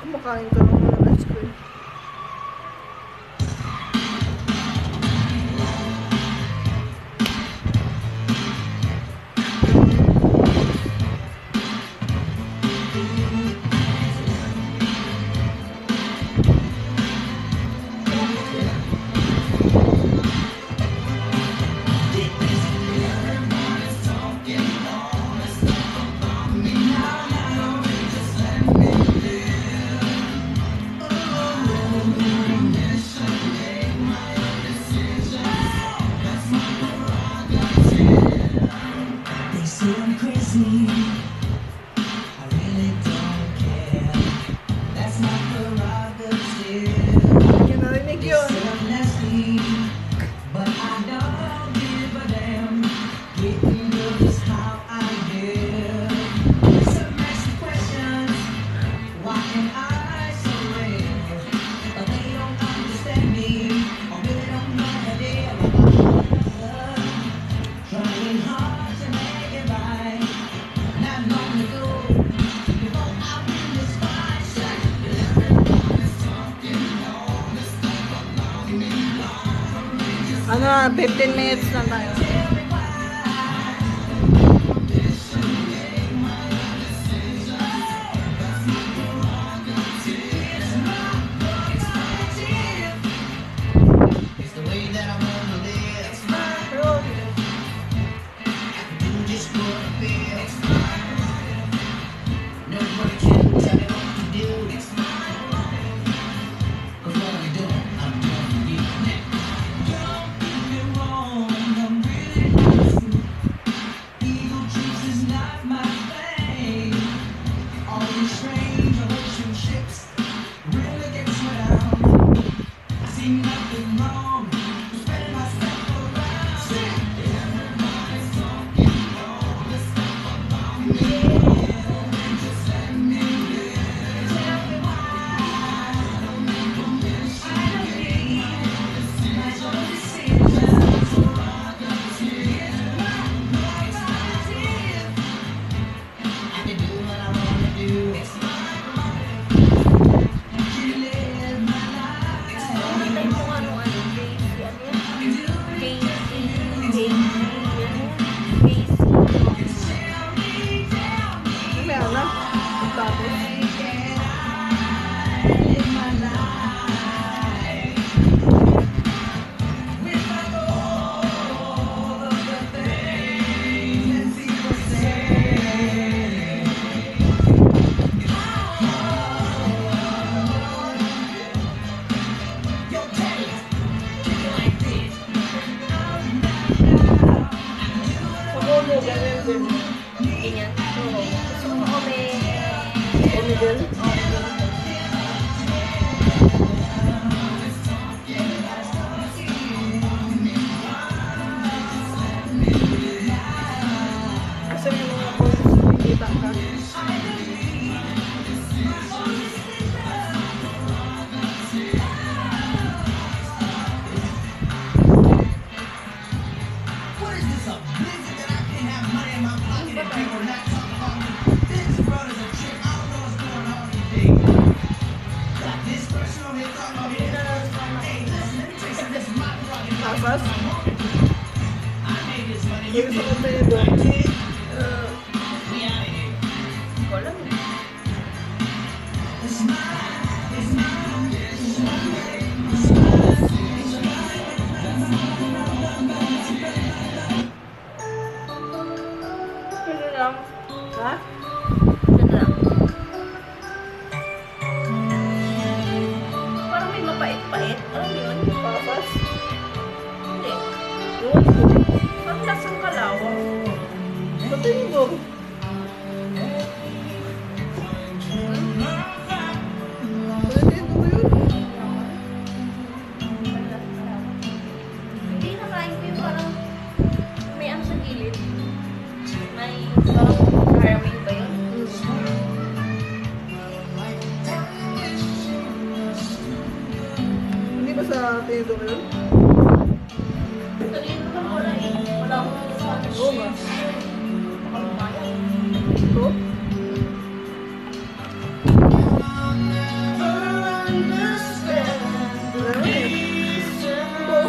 Speaker 1: Kumakain ka naman ng ice cream.
Speaker 5: They say I'm crazy. I really don't care. That's my prerogative.
Speaker 1: Hindi narinig yun.
Speaker 5: Say I'm nasty, but I don't give a damn. Getting good is how I live. Some ask me questions. Why am I so rare? But they don't understand me. Or really don't know the deal. Trying hard to make it right. Not long ago, before I win this fight, everyone's talking all this stuff about me.
Speaker 1: Ano, 15 minutes na tayo.
Speaker 5: Tell me why. It's the way that I wanna live.
Speaker 1: Mamaya na. Tapos. Pamono, ganyan din.
Speaker 3: Ganyan. Oo. Gusto mo ome.
Speaker 1: Omidel. Kasi may mga points, nakikita ka.
Speaker 5: What is this, a blizzard that I can't have money in my pocket and people not talking about me? This world is a trick, I don't know what's going on today. Got this person over here talking about me. Hey, listen, let me tell you something, this is my prerogative.
Speaker 1: Tapos,
Speaker 5: I made this money,
Speaker 1: yung
Speaker 5: you
Speaker 1: gusto
Speaker 5: did.
Speaker 1: ko sa'yo doon.
Speaker 5: We out of here.
Speaker 3: Ko alam eh. Ano lang?
Speaker 1: Ha?
Speaker 3: Ano lang? Parang may mapait-pait. Alam mo yun?
Speaker 1: Tapos,
Speaker 3: Hindi.
Speaker 1: yun.
Speaker 3: Parang lasang kalawang.
Speaker 1: Patayin mo. Patayin mo yun.
Speaker 3: Hindi nakain ko yung parang may ano sa gilid. May parang caramel ba yun?
Speaker 1: Hindi ba sa tinito mo yun?
Speaker 3: Kanina naman wala eh. Wala akong kinasana.
Speaker 1: Oo nga.
Speaker 3: Baka lumaya.
Speaker 1: Ito? Wala naman eh. Ito.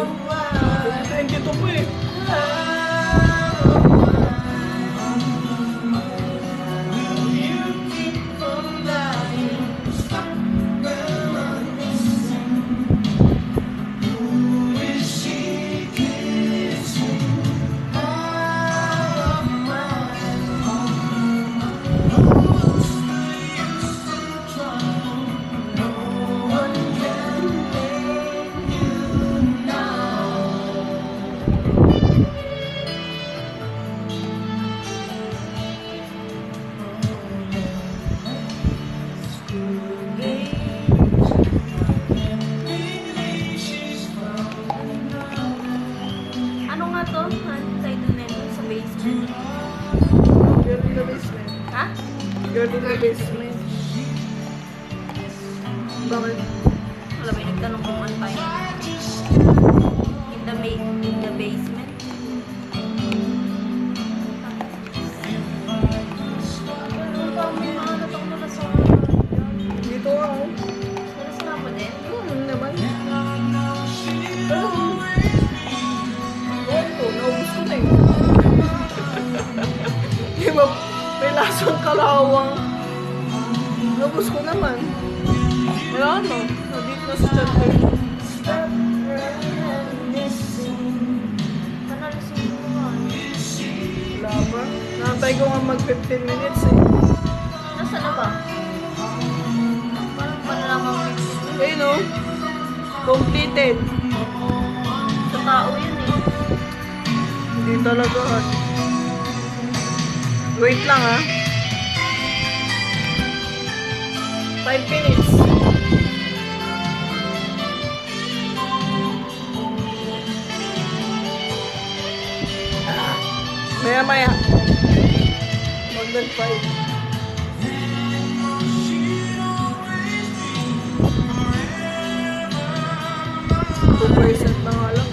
Speaker 1: 22 po eh.
Speaker 3: Ano nga to? Ano title nito sa basement?
Speaker 1: Girl in the basement.
Speaker 3: Ha?
Speaker 1: Girl in the basement. Bakit?
Speaker 3: Wala may nagtanong kung ano tayo. In the basement. Ano ba? May mga natang nalasama.
Speaker 1: Dito ako.
Speaker 3: Nalasama din?
Speaker 1: Naman. Pero, ito, naubos ko na eh. Di ba, may lasang kalawang. Naubos ko naman. Wala ano, nandito na sa chat ko.
Speaker 3: Panalasing mo nga.
Speaker 1: Wala ba? Nakantay ko nga mag 15 minutes eh.
Speaker 3: Nasaan na ba? Parang panalaman mo.
Speaker 1: Ayun no? Completed.
Speaker 3: Sa tao yun eh.
Speaker 1: Hindi talaga. Wait lang ha. 5 minutes. Maya. Magdal 5. Percent na nga lang.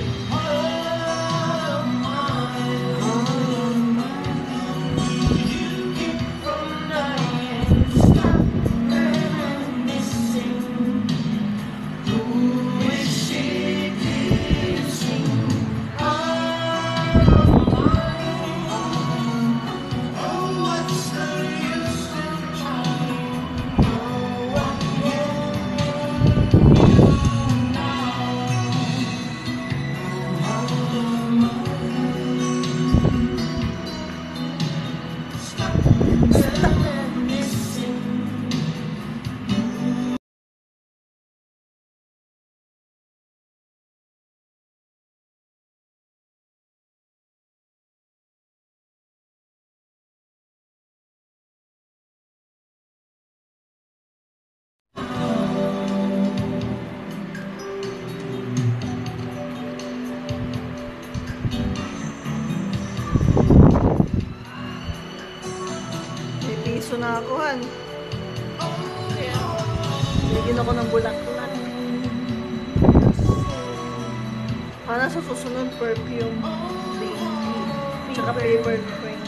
Speaker 1: nakakuhan. Bigyan ako ng bulaklak. Para sa susunod, perfume. Tsaka paper cream.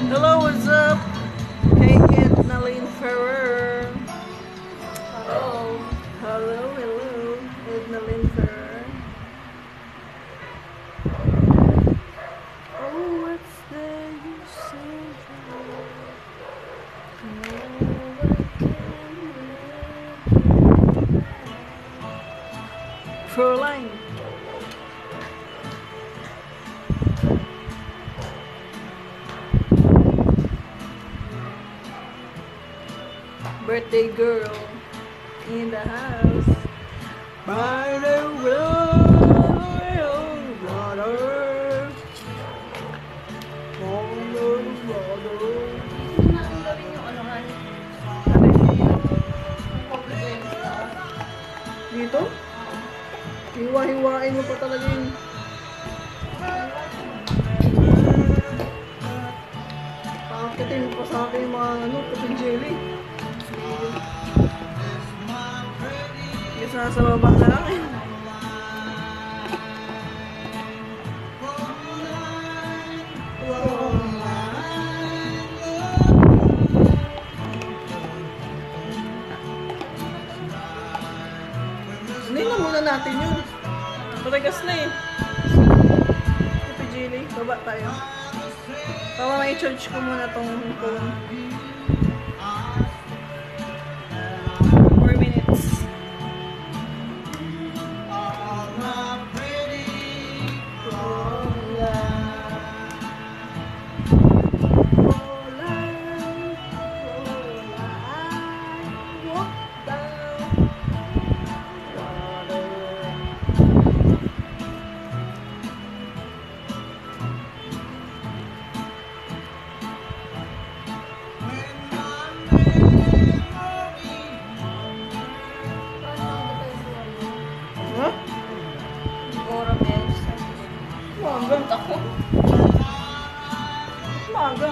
Speaker 1: Hello, what's up? Kay Ednaline Ferrer. Hello. Hello, Ednaline Ferrer. Oh, what's there you say? Fräulein. Birthday girl in the house. By the royal water. On the water.
Speaker 3: Ang gawin yung ano nga.
Speaker 1: Dito? Hiwa-hiwain mo pa talaga yun. Pakitin mo pa sa akin yung mga kapit jelly. Isa sa baba na lang eh. Hindi na muna natin yun. Matagas na eh. Kapit jelly, baba tayo. Tawa na i-charge ko muna tong phone. 4 minutes. Huh?
Speaker 3: Ora bells.
Speaker 1: Maga.
Speaker 3: Ako.
Speaker 1: Maga.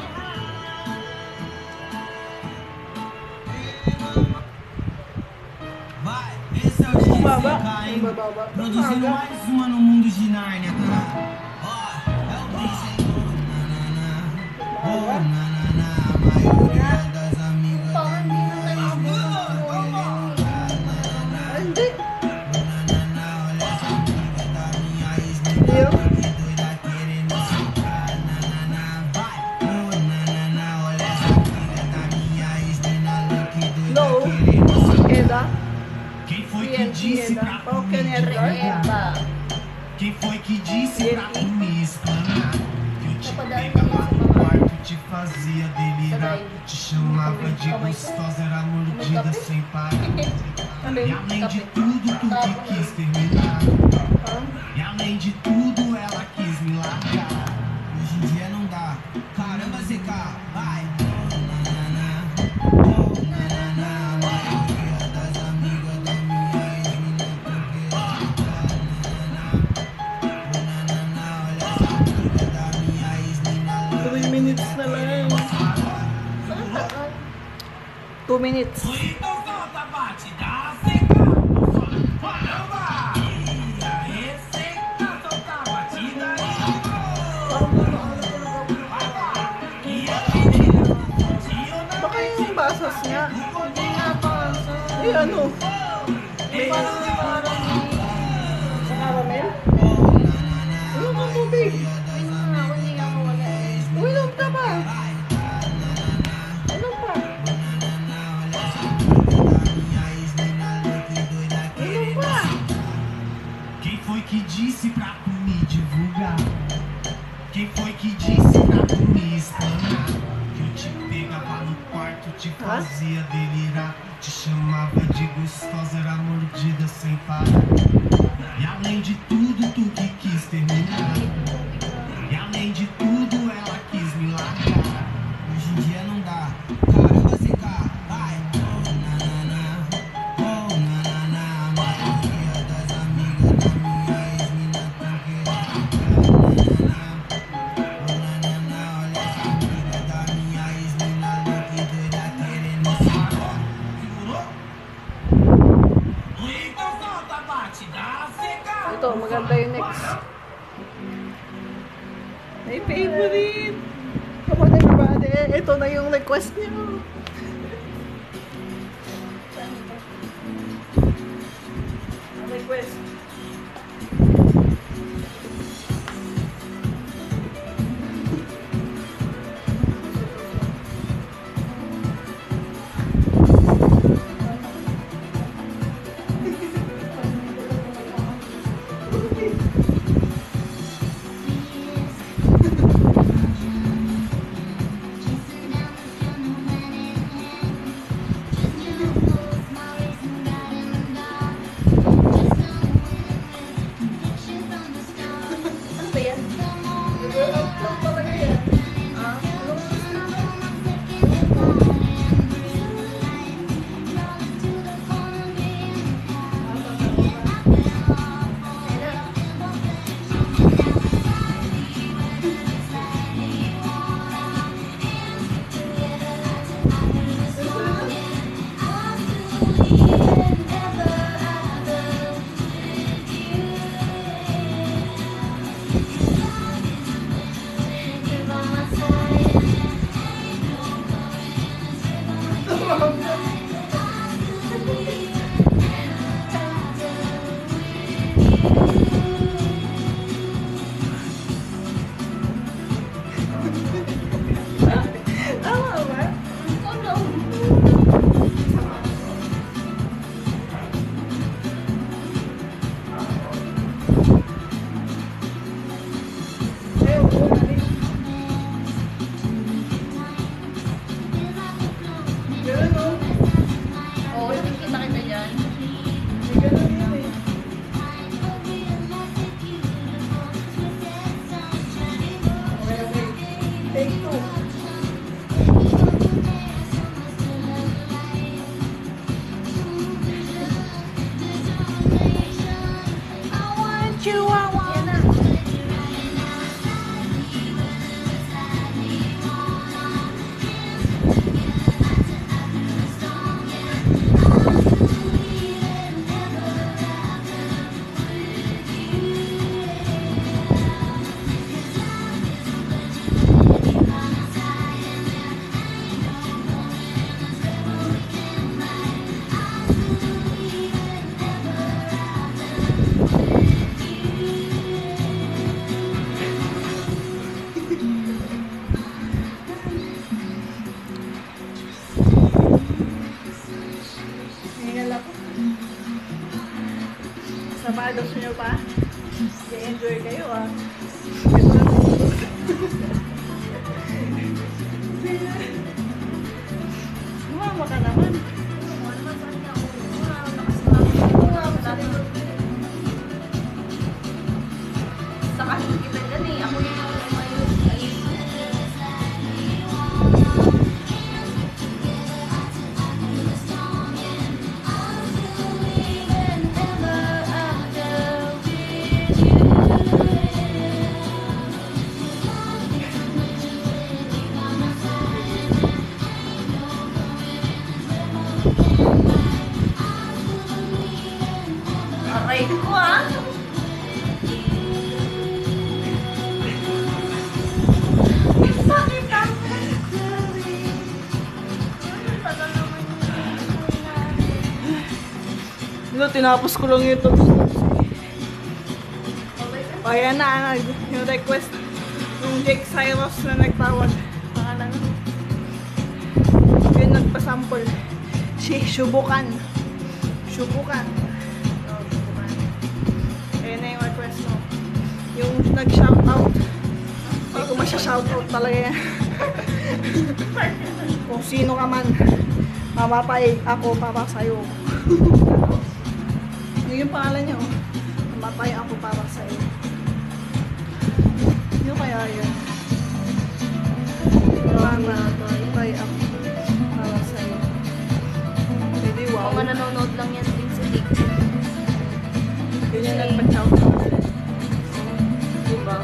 Speaker 5: Vai, esse é o DJ
Speaker 1: Baba.
Speaker 5: CK, hein?
Speaker 1: Baba.
Speaker 5: Produzindo
Speaker 1: Maga.
Speaker 5: mais uma no mundo de Nárnia, tá? Ó, é o DJ. Oh, na, a maioria das amigas da minha ex-mina tão querendo dar,
Speaker 1: Ay, hindi.
Speaker 5: olha essa amiga da minha ex-mina
Speaker 1: Eu?
Speaker 5: que doida querendo ficar, vai. Oh, olha essa amiga da minha ex-mina que doida
Speaker 1: Low.
Speaker 5: querendo
Speaker 1: Eda.
Speaker 5: Quem foi que disse
Speaker 1: Eda.
Speaker 5: pra
Speaker 1: Qual que
Speaker 5: comer
Speaker 1: é
Speaker 5: de
Speaker 1: Eda?
Speaker 3: Eba.
Speaker 5: Quem foi que disse pra tu me explanar? Que eu te
Speaker 3: Kapag
Speaker 5: pegava
Speaker 3: dahil
Speaker 5: no
Speaker 3: sa mga-
Speaker 5: quarto, te fazia delirar.
Speaker 3: Sabay.
Speaker 5: Te chamava de
Speaker 3: Kamay ko.
Speaker 5: gostosa, era mordida
Speaker 3: Kamay
Speaker 5: sem parar.
Speaker 1: Ano
Speaker 5: E
Speaker 1: yun?
Speaker 5: além de
Speaker 3: Kapit.
Speaker 5: tudo, tu que
Speaker 3: Tapos.
Speaker 5: quis terminar.
Speaker 1: Ah,
Speaker 5: E além de tudo, ela quis me largar. Hoje em dia não dá. Caramba, ZK, vai! A maioria das amigas da minha ex-mina tão querendo ficar. Olha essa amiga da minha ex-mina
Speaker 1: 3 minutes na lang. 2 minutes.
Speaker 5: Então solta a batida, ZK! Caramba! E aí, ZK, solta a batida aí!
Speaker 1: Baka yung basas niya.
Speaker 3: Hindi nga basa.
Speaker 1: Eh, ano?
Speaker 3: Parang
Speaker 1: Sa caramel? Ano kang tubig?
Speaker 3: hindi nga mawala.
Speaker 1: Uminom ka ba? Ano pa? Ano pa?
Speaker 5: Quem foi que disse pra tu me divulgar? Quem foi que disse pra tu me explanar? Que eu te pegava no quarto, te fazia delirar. Te chamava de gostosa, era mordida sem parar. E além de tudo, tu que quis terminar. E além de tudo, ela quis me largar. Hoje em dia não dá. Caramba, ZK, vai! Oh, a maioria das amigas da minha ex-mina tão querendo ficar. Olha essa amiga da minha ex-mina que doida
Speaker 1: My favorite! Come on everybody, ito na yung request niyo. Request. Samados nyo pa? I-enjoy kayo ah. Mama ka naman.
Speaker 3: Sa kasi kita dyan eh. Ako yung aray ko ah. Sakit ah.
Speaker 1: Ito, tinapos ko lang ito. O, yan na, yung request yung Jake Cyrus na nagtawag. Pangalan na. Yung nagpasample. Si Subukan. Subukan. Ayan na yung request mo. Yung nag-shoutout. Hindi ko masya-shoutout talaga yan. Kung sino ka man, mamapay ako para sa'yo. Ano yung pangalan niya? Mamapay ako para sa'yo. Ano kaya yun? Mamapay ako para sa'yo. Pwede, wow.
Speaker 3: Mga nanonood lang yan din sa TikTok.
Speaker 1: Yun yung nagpa-shoutout.
Speaker 3: Diba?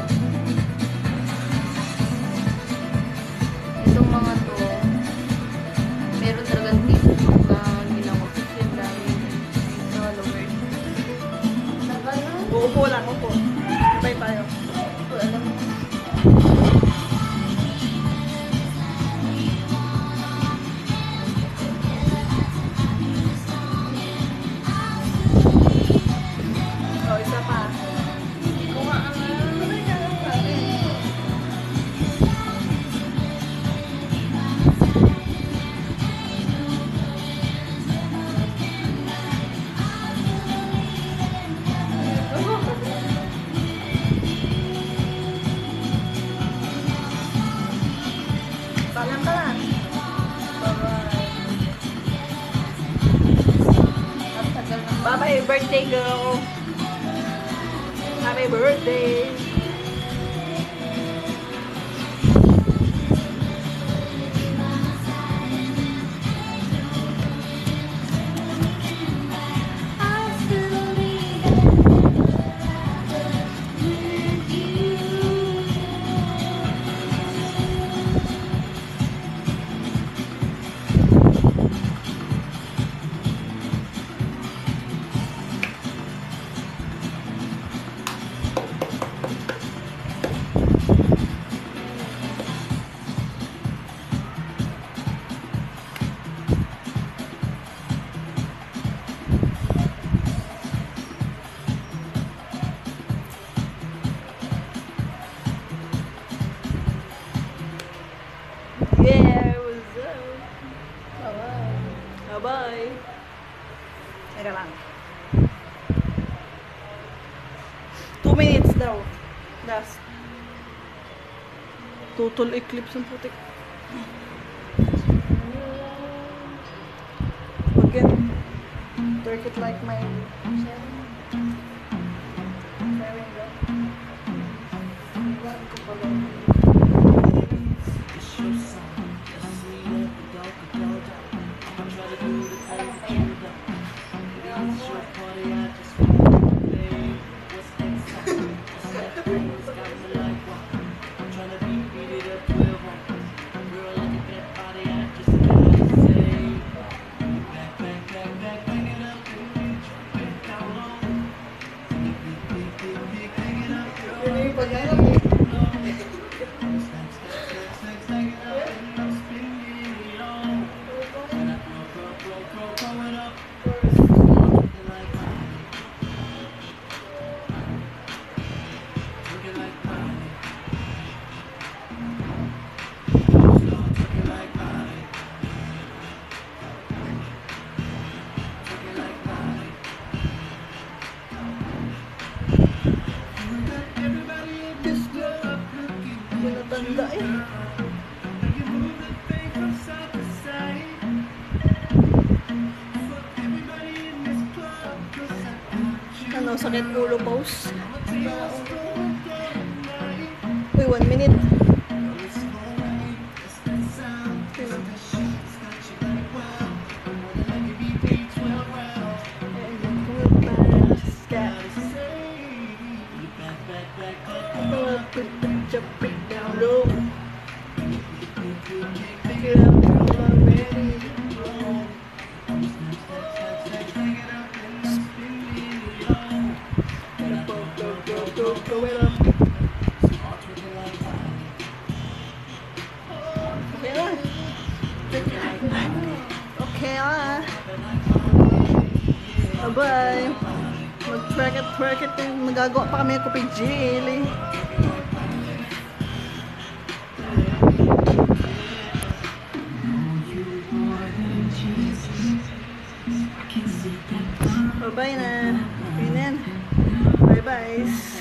Speaker 3: Itong mga to, meron talagang TikTok na ginawa kasi ang dami followers.
Speaker 1: Uupo lang, upo. Bye tayo.
Speaker 3: Alam mo.
Speaker 1: Paalam ka na.
Speaker 3: Ang tagal na.
Speaker 1: Bye-bye, birthday girl. Happy birthday. Yeah, what's up?
Speaker 3: Bye-bye.
Speaker 1: Bye-bye. Teka lang. 2 minutes daw. Last. Total eclipse ang putik. Again. Work it like my tanda eh. Ano, sakit ulo pause. Uy, 1 minute. Jump it down low. Get up, girl, I'm ready. Go it up. Okay lah. Okay lah. Bye-bye. Mag-track it. Magagawa pa kami ng kopi jelly. Bye-bye na. Okay na. Bye-bye.